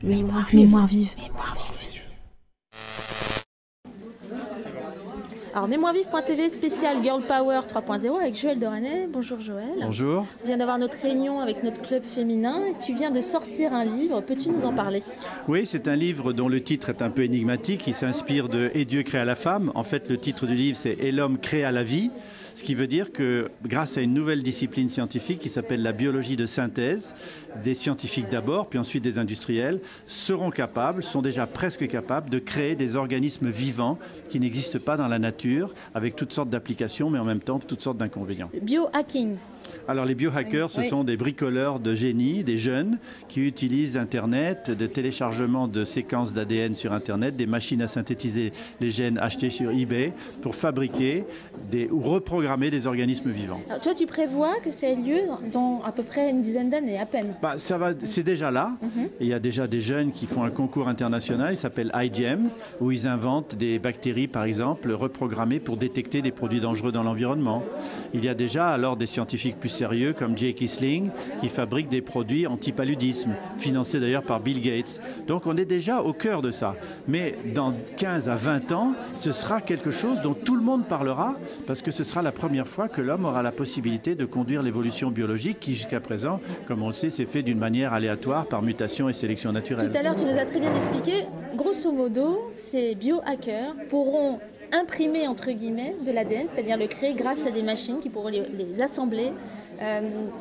Mémoire vive. Alors, mémoirevive.tv spécial Girl Power 3.0 avec Joël Doranet. Bonjour Joël. Bonjour. On vient d'avoir notre réunion avec notre club féminin et tu viens de sortir un livre. Peux-tu nous en parler? Oui, c'est un livre dont le titre est un peu énigmatique. Il s'inspire de « Et Dieu créa la femme ». En fait, le titre du livre, c'est « Et l'homme créa la vie ». Ce qui veut dire que grâce à une nouvelle discipline scientifique qui s'appelle la biologie de synthèse, des scientifiques d'abord, puis ensuite des industriels, sont déjà presque capables de créer des organismes vivants qui n'existent pas dans la nature, avec toutes sortes d'applications, mais en même temps toutes sortes d'inconvénients. Biohacking. Alors les biohackers, ce sont des bricoleurs de génie, des jeunes qui utilisent Internet, de téléchargement de séquences d'ADN sur Internet, des machines à synthétiser les gènes achetées sur eBay pour fabriquer ou reprogrammer des organismes vivants. Alors, toi, tu prévois que ça ait lieu dans à peu près une dizaine d'années, à peine? C'est déjà là. Il y a déjà des jeunes qui font un concours international, il s'appelle iGEM, où ils inventent des bactéries, par exemple, reprogrammées pour détecter des produits dangereux dans l'environnement. Il y a déjà alors des scientifiques plus sérieux comme Jay Kissling qui fabrique des produits anti-paludisme, financés d'ailleurs par Bill Gates. Donc on est déjà au cœur de ça. Mais dans 15 à 20 ans, ce sera quelque chose dont tout le monde parlera parce que ce sera la première fois que l'homme aura la possibilité de conduire l'évolution biologique qui jusqu'à présent, comme on le sait, s'est fait d'une manière aléatoire par mutation et sélection naturelle. Tout à l'heure, tu nous as très bien expliqué. Grosso modo, ces biohackers pourront imprimer entre guillemets de l'ADN, c'est-à-dire le créer grâce à des machines qui pourront les assembler.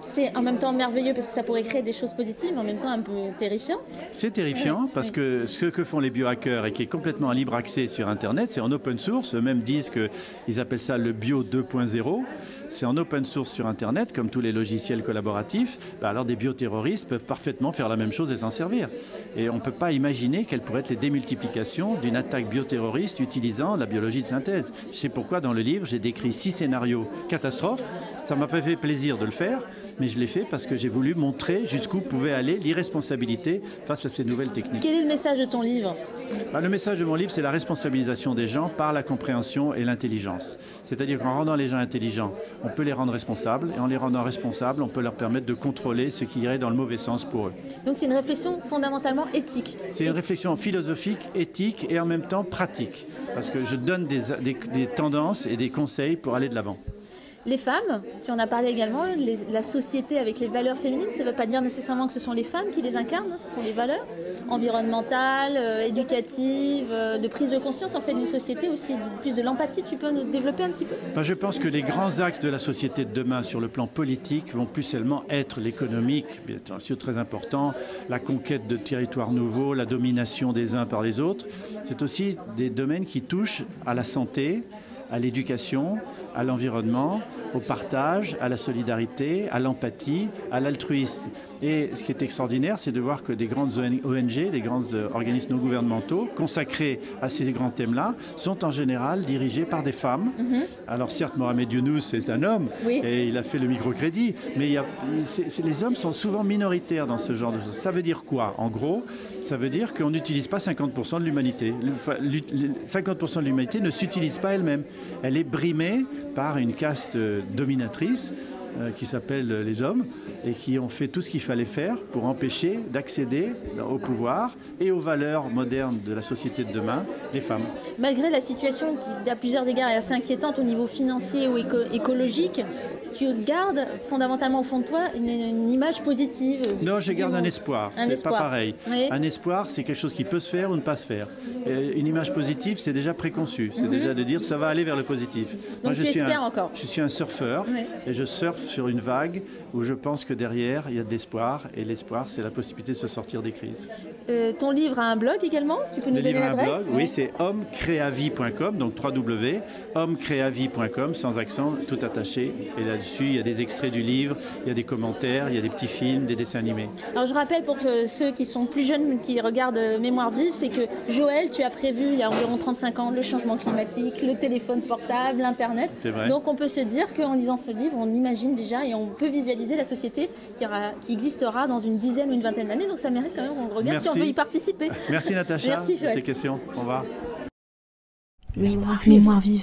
C'est en même temps merveilleux parce que ça pourrait créer des choses positives, mais en même temps un peu terrifiant. C'est terrifiant parce que ce que font les biohackers et qui est complètement en libre accès sur Internet, c'est en open source. Eux-mêmes disent qu'ils appellent ça le bio 2.0. C'est en open source sur Internet, comme tous les logiciels collaboratifs. Alors des bioterroristes peuvent parfaitement faire la même chose et s'en servir. Et on ne peut pas imaginer quelles pourraient être les démultiplications d'une attaque bioterroriste utilisant la biologie de synthèse. C'est pourquoi dans le livre, j'ai décrit 6 scénarios catastrophes. Ça ne m'a pas fait plaisir de le faire, mais je l'ai fait parce que j'ai voulu montrer jusqu'où pouvait aller l'irresponsabilité face à ces nouvelles techniques. Quel est le message de ton livre? Le message de mon livre, c'est la responsabilisation des gens par la compréhension et l'intelligence. C'est-à-dire qu'en rendant les gens intelligents, on peut les rendre responsables, et en les rendant responsables, on peut leur permettre de contrôler ce qui irait dans le mauvais sens pour eux. Donc c'est une réflexion fondamentalement éthique. C'est une réflexion philosophique, éthique et en même temps pratique, parce que je donne des tendances et des conseils pour aller de l'avant. Les femmes, tu en as parlé également, la société avec les valeurs féminines, ça ne veut pas dire nécessairement que ce sont les femmes qui les incarnent, ce sont les valeurs environnementales, éducatives, de prise de conscience en fait d'une société aussi, plus de l'empathie. Tu peux nous développer un petit peu? Je pense que les grands axes de la société de demain sur le plan politique vont plus seulement être l'économique, bien sûr très important, la conquête de territoires nouveaux, la domination des uns par les autres. C'est aussi des domaines qui touchent à la santé, à l'éducation, à l'environnement, au partage, à la solidarité, à l'empathie, à l'altruisme. Et ce qui est extraordinaire, c'est de voir que des grandes ONG, des grands organismes non gouvernementaux consacrés à ces grands thèmes-là sont en général dirigés par des femmes. Alors certes, Mohamed Younous, c'est un homme, et il a fait le microcrédit, mais les hommes sont souvent minoritaires dans ce genre de choses. Ça veut dire quoi? En gros, ça veut dire qu'on n'utilise pas 50% de l'humanité. 50% de l'humanité ne s'utilise pas elle-même. Elle est brimée par une caste dominatrice qui s'appelle les hommes et qui ont fait tout ce qu'il fallait faire pour empêcher d'accéder au pouvoir et aux valeurs modernes de la société de demain, les femmes. Malgré la situation qui, à plusieurs égards, est assez inquiétante au niveau financier ou écologique, tu gardes fondamentalement au fond de toi une image positive. Non, je garde un espoir. C'est pas pareil. Oui. Un espoir, c'est quelque chose qui peut se faire ou ne pas se faire. Et une image positive, c'est déjà préconçu. C'est déjà de dire ça va aller vers le positif. Donc tu espères encore. Je suis un surfeur et je surfe sur une vague où je pense que derrière, il y a de l'espoir. Et l'espoir, c'est la possibilité de se sortir des crises. Ton livre a un blog également? Tu peux nous donner l'adresse? Oui, c'est hommecreavie.com, donc www.hommecreavie.com, sans accent, tout attaché. Et là-dessus, il y a des extraits du livre, il y a des commentaires, il y a des petits films, des dessins animés. Alors je rappelle pour ceux qui sont plus jeunes, qui regardent Mémoire vive, c'est que Joël, tu as prévu il y a environ 35 ans le changement climatique, le téléphone portable, Internet. C'est vrai. Donc on peut se dire qu'en lisant ce livre, on imagine déjà et on peut visualiser la société qui existera dans une dizaine ou une vingtaine d'années. Donc ça mérite quand même qu'on regarde. Merci. Si on veut y participer. Merci Natacha. Merci Joël. Tes questions. Au revoir. Mémoire vive.